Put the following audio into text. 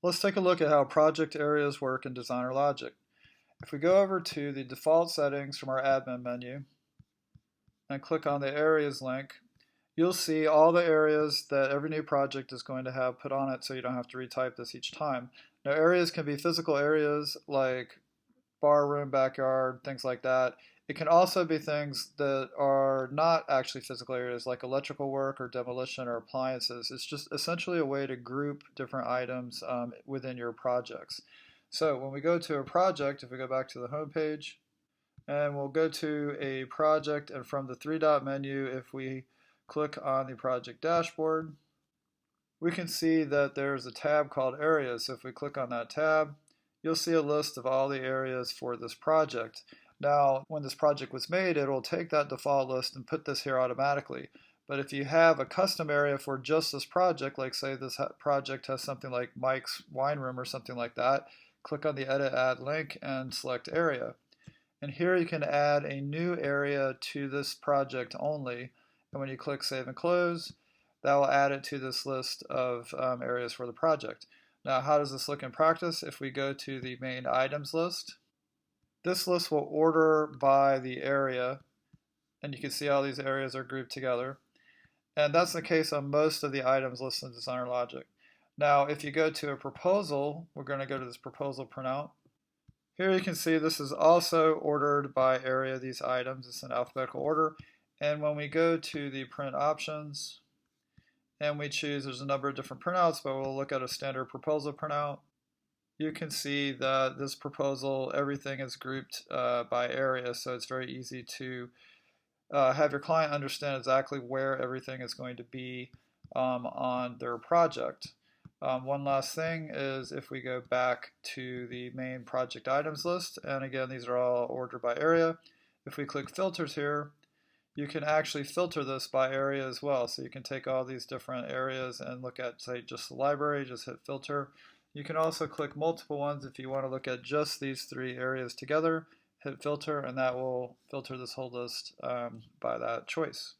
Let's take a look at how project areas work in DesignerLogic. If we go over to the default settings from our admin menu and click on the areas link, you'll see all the areas that every new project is going to have put on it, so you don't have to retype this each time. Now, areas can be physical areas like bar room, backyard, things like that. It can also be things that are not actually physical areas like electrical work or demolition or appliances. It's just essentially a way to group different items within your projects. So when we go to a project, if we go back to the home page, and we'll go to a project, and from the three-dot menu, if we click on the project dashboard, we can see that there's a tab called Areas. So if we click on that tab, you'll see a list of all the areas for this project. Now, when this project was made, it will take that default list and put this here automatically. But if you have a custom area for just this project, like say this project has something like Mike's wine room or something like that, click on the Edit Add link and select Area. And here you can add a new area to this project only. And when you click Save and Close, that will add it to this list of areas for the project. Now, how does this look in practice? If we go to the main items list, this list will order by the area, and you can see all these areas are grouped together. And that's the case on most of the items listed in DesignerLogic. Now, if you go to a proposal, we're going to go to this proposal printout. Here you can see this is also ordered by area, these items. It's in alphabetical order. And when we go to the print options, and we choose, there's a number of different printouts, but we'll look at a standard proposal printout. You can see that this proposal, everything is grouped by area, so it's very easy to have your client understand exactly where everything is going to be on their project. One last thing is if we go back to the main project items list, and again, these are all ordered by area. If we click filters here, you can actually filter this by area as well. So you can take all these different areas and look at, say, just the library, just hit filter. You can also click multiple ones if you want to look at just these three areas together, hit filter, and that will filter this whole list by that choice.